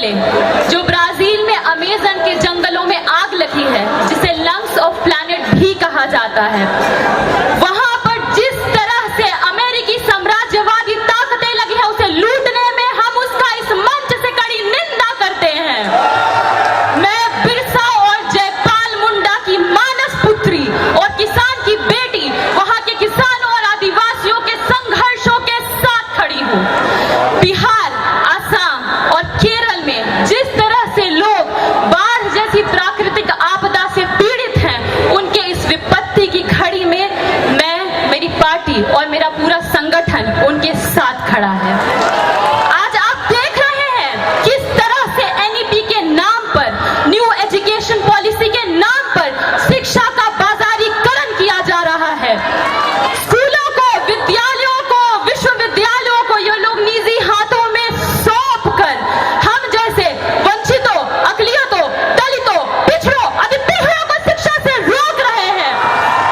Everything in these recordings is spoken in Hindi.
पहले जो ब्राजील में अमेज़न के जंगलों में आग लगी है, जिसे लंग्स ऑफ प्लैनेट भी कहा जाता है, वहां पर जिस तरह से अमेरिकी साम्राज्यवादी ताकतें लगी है उसे लूटने में, हम उसका इस मंच से कड़ी निंदा करते हैं। मैं बिरसा और जयपाल मुंडा की मानस पुत्री और किसान की बेटी वहां के किसानों और आदिवासियों के संघर्षों के साथ खड़ी हूँ। बिहार, असम और केरल में जिस तरह से लोग बाढ़ जैसी प्राकृतिक आपदा से पीड़ित हैं, उनके इस विपत्ति की घड़ी में मैं, मेरी पार्टी और मेरा पूरा संगठन उनके साथ खड़ा है। आज आप देख रहे हैं किस तरह से एनईपी के नाम पर, न्यू एजुकेशन पॉलिसी के नाम पर शिक्षा का बाजारीकरण किया जा रहा है। स्कूलों को, विद्यालयों को, विश्वविद्यालयों को ये लोग निजी हाथों में सौंप कर हम जैसे वंचितों, अकलियतों, दलितों, पिछड़ों, अति पिछड़ों को शिक्षा से रोक रहे हैं,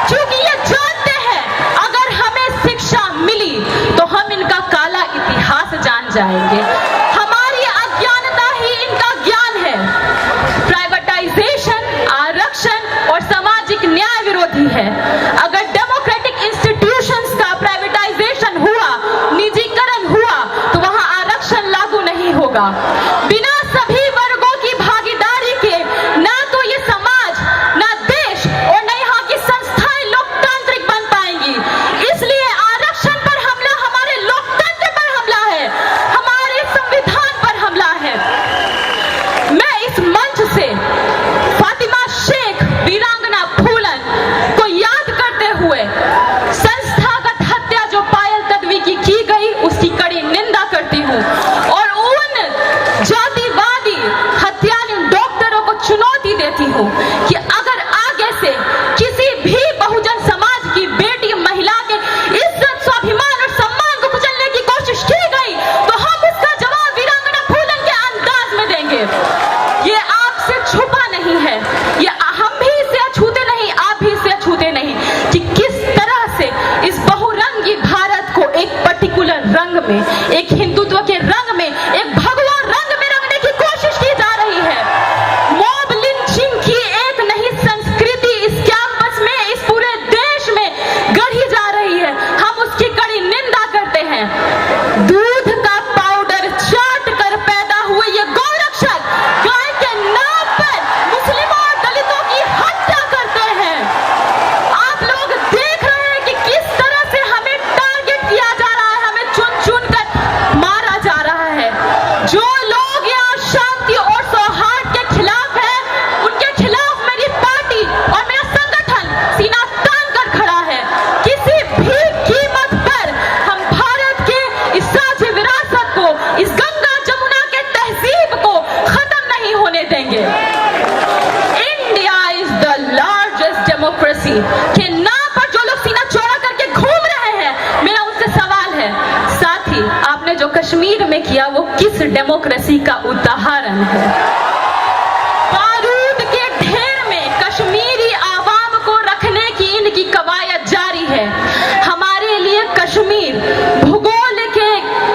क्योंकि ये जानते हैं अगर हमें शिक्षा मिली तो हम इनका काला इतिहास जान जाएंगे। हमारी अज्ञानता ही इनका ज्ञान है। प्राइवेटाइजेशन, आरक्षण और सामाजिक न्याय विरोधी है। अगर डेमोक्रेटिक इंस्टीट्यूशंस का प्राइवेटाइजेशन हुआ, निजीकरण हुआ, तो वहां आरक्षण लागू नहीं होगा। बिना सभी वर्गों की भागीदारी के ना तो ये समाज, ना देश और न यहाँ की संस्थाएं लोकतांत्रिक बन पाएंगी। इसलिए आरक्षण पर हमला हमारे लोकतंत्र पर हमला है, हमारे संविधान पर हमला है। मैं इस मंच से फातिमा शेख, वीरांगना फूलन को याद करते हुए संस्थागत हत्या जो पायल तडवी की गई, उसकी कड़ी निंदा करती हूँ और उन जातिवादी हत्यारे डॉक्टरों को चुनौती देती हूँ कि अगर आगे से किसी भी बहुजन समाज की बेटी, महिला के इज्जत, स्वाभिमान और सम्मान को कुचलने की कोशिश की गई तो हम उसका जवाब वीरांगना फूलन के अंदाज में देंगे। ये आपसे छुपा नहीं है, ये हम भी इसे अछूते नहीं, आप भी इसे अछूते नहीं कि किस तरह से इस बहुरंगी भारत को एक पर्टिकुलर रंग में, एक हिंदुत्व के रंग में, एक भगवा रंग में रंगने की कोशिश की जा रही है। मॉब लिंचिंग की एक नई संस्कृति इस कैंपस में, इस पूरे देश में गढ़ी जा रही है, हम उसकी कड़ी निंदा करते हैं। दूध का पाउडर चाट कर पैदा हुए ये गौरक्षक गाय के नाम पर मुस्लिमों और दलितों की हत्या करते हैं। आप लोग देख रहे हैं कि किस तरह से हमें टारगेट किया जा रहा है, हमें चुन चुन कर मारा जा रहा है। जो लोग यहाँ शांति और सौहार्द के खिलाफ हैं, उनके खिलाफ मेरी पार्टी और मेरा संगठन सीना तान कर खड़ा है। किसी भी कीमत पर हम भारत के इस साझी विरासत को, इस गंगा जमुना के तहजीब को खत्म नहीं होने देंगे। India is the largest democracy के नाम पर जो लोग सीना चौड़ा करके घूम रहे हैं, मेरा उनसे सवाल है, साथ ही आपने जो कश्मीर में किया वो किस डेमोक्रेसी का उदाहरण है? बारूद के ढेर में कश्मीरी आवाम को रखने की इनकी कवायद जारी है। हमारे लिए कश्मीर भूगोल के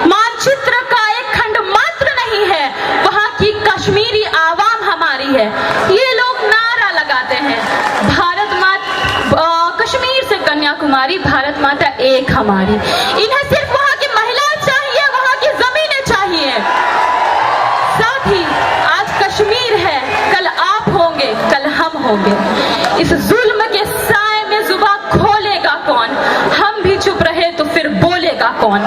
मानचित्र का एक खंड मात्र नहीं है, वहां की कश्मीरी आवाम हमारी है। ये लोग नारा लगाते हैं, भारत माता, कश्मीर से कन्याकुमारी, भारत माता एक हमारी। इन्हें सिर्फ वहां की महिलाएं चाहिए, वहां की जमीनें चाहिए। साथ ही आज कश्मीर है, कल आप होंगे, कल हम होंगे। इस जुल्म के साए में जुबान खोलेगा कौन? हम भी चुप रहे तो फिर बोलेगा कौन?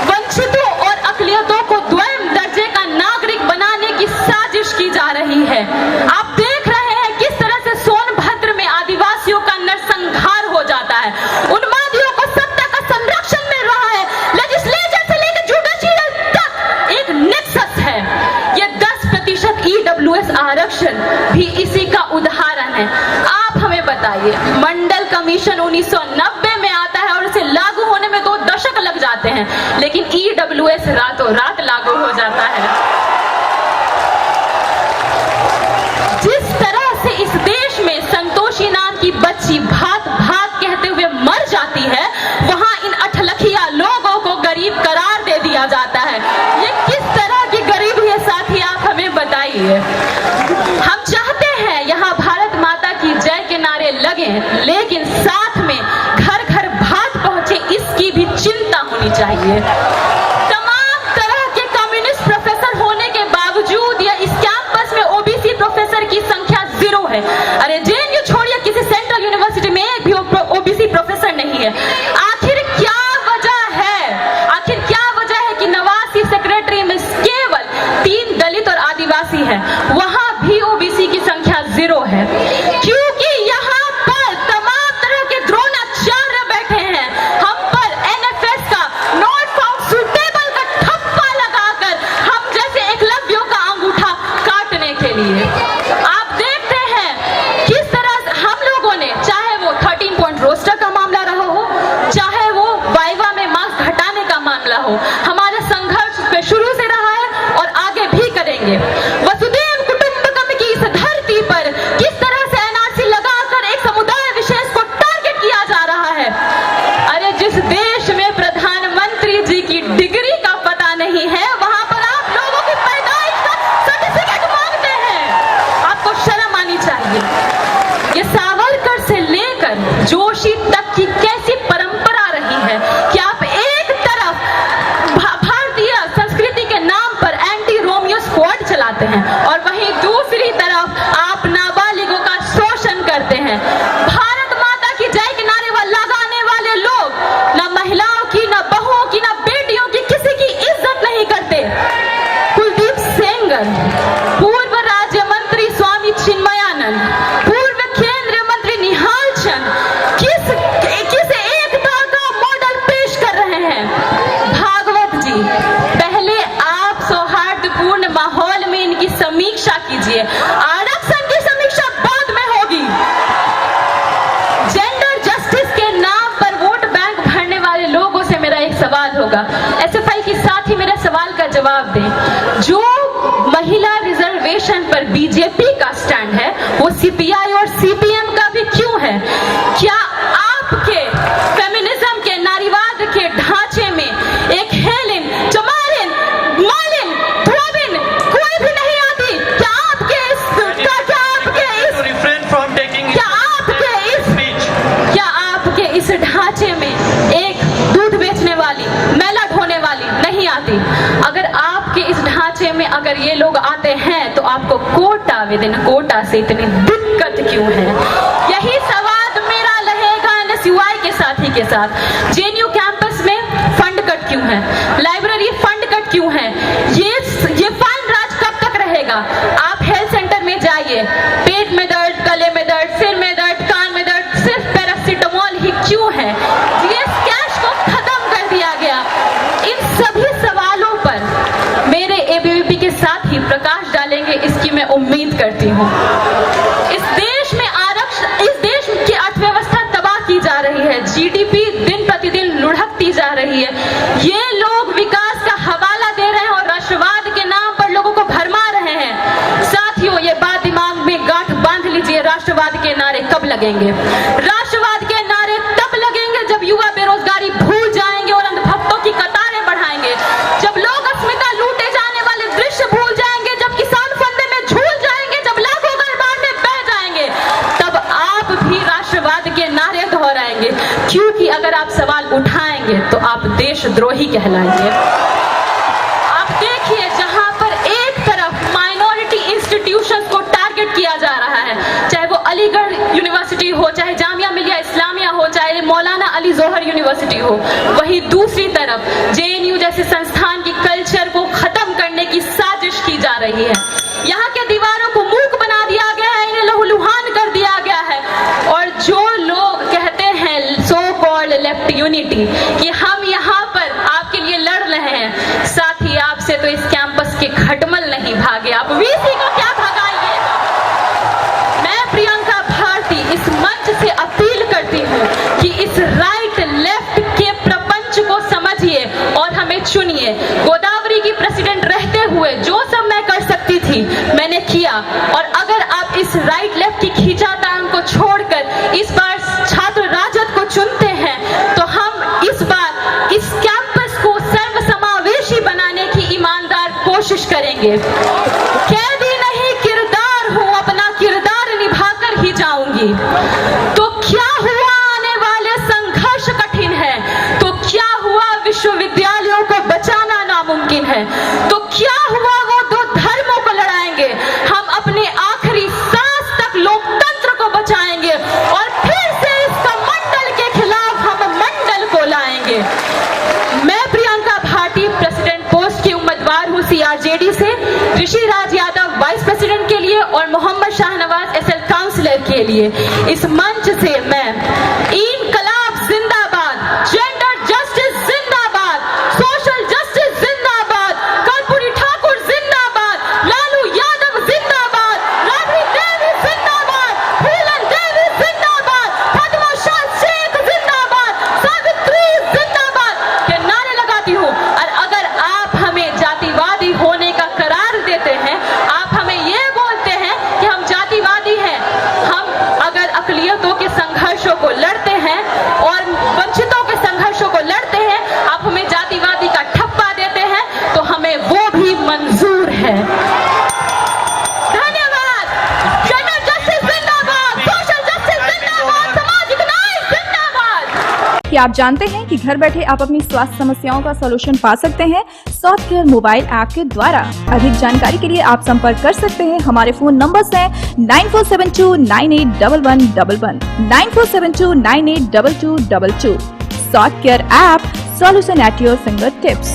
वंचितों और अकलियतों को द्वैम दर्जे का नागरिक बनाने की साजिश की जा रही है। आप देख रहे हैं किस तरह से सोनभद्र में आदिवासियों का नरसंहार हो जाता है। उन्मादियों को सत्ता का संरक्षण मिल रहा है। लेजिस्लेचर से लेकर जुडिशियल तक एक नेक्सस है। ये 10% EWS आरक्षण भी इसी का उदाहरण है। आप हमें बताइए, मंडल कमीशन 1990 में आता है और इसे लागू होने में 2 दशक लग जाते हैं, लेकिन EWS रातों रात लागू हो जाता है। जिस तरह से इस देश में संतोषी नाम की बच्ची भात भात कहते हुए मर जाती है, वहां इन अठलखिया लोगों को गरीब करार दे दिया जाता है। कीजिए। तमाम तरह के कम्युनिस्ट प्रोफेसर होने के बावजूद या इस कैंपस में ओबीसी प्रोफेसर की संख्या 0 है। अरे जेएनयू छोड़िए, किसी सेंट्रल यूनिवर्सिटी में एक भी ओबीसी प्रोफेसर नहीं है। आखिर क्या वजह है? आखिर क्या वजह है कि 89 सेक्रेटरी में केवल 3 दलित और आदिवासी है, वहां भी ओबीसी की संख्या 0 है? क्योंकि यहाँ पर तमाम तरह के द्रोणाचार्य बैठे हैं, हम पर एनएफएस का नॉट फाउंड सुटेबल का ठप्पा लगाकर हम जैसे एकलव्यों का अंगूठा काटने के लिए। आप देखते हैं किस तरह हम लोगों ने, चाहे वो 13 पॉइंट रोस्टर का मामला रहा हो, चाहे वो वाइवा में मार्क्स घटाने का मामला हो, हमारा संघर्ष पे शुरू से रहा है और आगे भी करेंगे। वसुधैव कुटुंबकम की इस धरती पर किस तरह से एनआरसी लगाकर एक समुदाय विशेष को टारगेट किया जा रहा है। अरे जिस देश में प्रधानमंत्री जी की डिग्री का पता नहीं है, वहां पर आप लोगों की पैदाइश का सर्टिफिकेट मांगते हैं। आपको शर्म आनी चाहिए। ये सावरकर से लेकर जोशी तक की कैसी परंपरा रही है कि आप एक तरफ भारतीय संस्कृति के नाम पर एंटी रोमियो स्क्वाड चलाते हैं और वहीं दूसरी तरफ आप नाबालिगों का शोषण करते हैं। भारत माता की जय के नारे लगाने वाले लोग न महिलाओं की, न बहुओं की, न बेटियों की, किसी की इज्जत नहीं करते। कुलदीप सेंगर, पूर्व राज्य मंत्री स्वामी चिन्मयानंद, पूर्व केंद्रीय मंत्री निहाल चंद किस एकता का मॉडल पेश कर रहे हैं। भागवत जी, पहले आप सौहार्दपूर्ण माहौल में इनकी समीक्षा कीजिए, आरक्षण की समीक्षा बाद में होगी। जेंडर जस्टिस के नाम पर वोट बैंक भरने वाले लोगों से मेरा एक सवाल होगा, एसएफआई के साथ ही मेरे सवाल का जवाब दें। जो महिला रिजर्वेशन पर बीजेपी का स्टैंड है, वो सीपीआई और सीपीएम का भी क्यों है? क्या आपके फेमिनिज्म के, नारीवाद के ढांचे में एक हेलेन, चमारिन, मालिन, धोबिन कोई भी नहीं आती? क्या आपके इस ढांचे में एक दूध बेचने वाली, मैला ढोने वाली नहीं आती? अगर आपके इस ढांचे में अगर ये लोग आते हैं तो आपको कोटा विदिन कोटा से इतनी दिक्कत क्यों है? यही सवाल मेरा रहेगा एनएसयूआई के साथी के साथ। जेएनयू कैंपस में फंड कट क्यों है? लाइब्रेरी फंड कट क्यों है? ये फाइन राज कब तक रहेगा? आप हेल्थ सेंटर में जाइए, पेट में दर्द, गले में दर्द, सिर में दर्द, कान में दर्द, सिर्फ पैरासिटामोल ही क्यों है? जीएस कैश को खत्म कर दिया गया। इन सभी सवालों पर मेरे एबीवीपी के साथ ही प्रकाश डालेंगे, इसकी मैं उम्मीद करती हूँ। इस देश में आरक्षण, इस देश की अर्थव्यवस्था तबाह की जा रही है, जीडीपी दिन प्रतिदिन लुढ़कती जा रही है। ये लोग विकास का हवाला दे रहे हैं और राष्ट्रवाद के नाम पर लोगों को भरमा रहे हैं। साथियों, ये बात दिमाग में गांठ बांध लीजिए, राष्ट्रवाद के नारे कब लगेंगे? राष्ट्रवाद के नारे तब लगेंगे जब युवा बेरोजगारी भूल जाएंगे और अंधभक्तों की कतारें बढ़ाएंगे, जब लोग अस्मिता लूटे जाने वाले दृश्य भूल जाएंगे, जब किसान फंदे में झूल जाएंगे, जब लाखों घर बाढ़ में बह जाएंगे, तब आप भी राष्ट्रवाद के नारे दोहराएंगे। क्योंकि अगर आप सवाल उठाएंगे तो आप देशद्रोही कहलाएंगे। आप देखिए, जहां पर एक तरफ माइनॉरिटी इंस्टीट्यूशंस को टारगेट किया जा रहा है, चाहे वो अलीगढ़ यूनिवर्सिटी हो, चाहे जामिया मिलिया इस्लामिया हो, चाहे मौलाना अली जोहर यूनिवर्सिटी हो, वहीं दूसरी तरफ जेएनयू जैसे संस्थान की कल्चर को खत्म करने की साजिश की जा रही है। यहाँ के दीवारों को मूक बना दिया गया है, इन्हें लहूलुहान कर दिया गया है। और जो लोग कहते हैं सो कॉल्ड लेफ्ट यूनिटी कि हम यहाँ पर आपके लिए लड़ रहे हैं, साथ ही आपसे तो इस कैंपस के खटमल नहीं भागे, आप वीसी को क्या भगाइएगा? मैं प्रियंका भारती इस मंच से अपील करती हूँ कि इस राइट लेफ्ट के प्रपंच को समझिए और हमें चुनिए। गोदावरी की प्रेसिडेंट रहते हुए जो सब मैं कर सकती थी मैंने किया, और अगर आप इस राइट लेफ्ट की खींचातान को छोड़कर इस बार छात्र राजद को चुनते हैं तो हम इस बार इस कैंपस को सर्वसमावेशी बनाने की ईमानदार कोशिश करेंगे। कैदी नहीं किरदार हूं, अपना किरदार निभाकर ही जाऊंगी। तो क्या हुआ, आने वाले संघर्ष कठिन है, तो क्या हुआ, विश्वविद्यालय आरजेडी से, ऋषि राज यादव वाइस प्रेसिडेंट के लिए और मोहम्मद शाहनवाज एसएल काउंसिलर के लिए इस मंच से मैं इनकलाब जिंदाबाद, जेंडर जस्टिस जिंदाबाद, सोशल जस्टिस जिंदाबाद, कर्पूरी ठाकुर जिंदाबाद, लालू यादव जिंदाबाद, राबड़ी देवी जिंदाबाद, फूलन देवी जिंदाबाद, फातिमा शाह शेख जिंदाबाद, सावित्री जिंदाबाद के नारे लगाती हूँ। और अगर आप हमें जातिवादी होने का करार देते हैं, आप हमें ये बोलते हैं कि हम जातिवादी हैं, हम अगर अकलियतों के संघर्षों को लड़ते हैं और वंचितों के संघर्षों को लड़ते हैं, आप हमें जातिवादी का ठप्पा देते हैं, तो हमें वो भी मंजूर है। धन्यवाद। जेंडर जस्टिस जिंदाबाद, सोशल जस्टिस जिंदाबाद, सामाजिक न्याय जिंदाबाद। कि आप जानते हैं कि घर बैठे आप अपनी स्वास्थ्य समस्याओं का सलूशन पा सकते हैं सॉफ्ट केयर मोबाइल ऐप के द्वारा। अधिक जानकारी के लिए आप संपर्क कर सकते हैं। हमारे फोन नंबर्स हैं 9472981111, 9472982222। Soft care app, solution at your finger tips.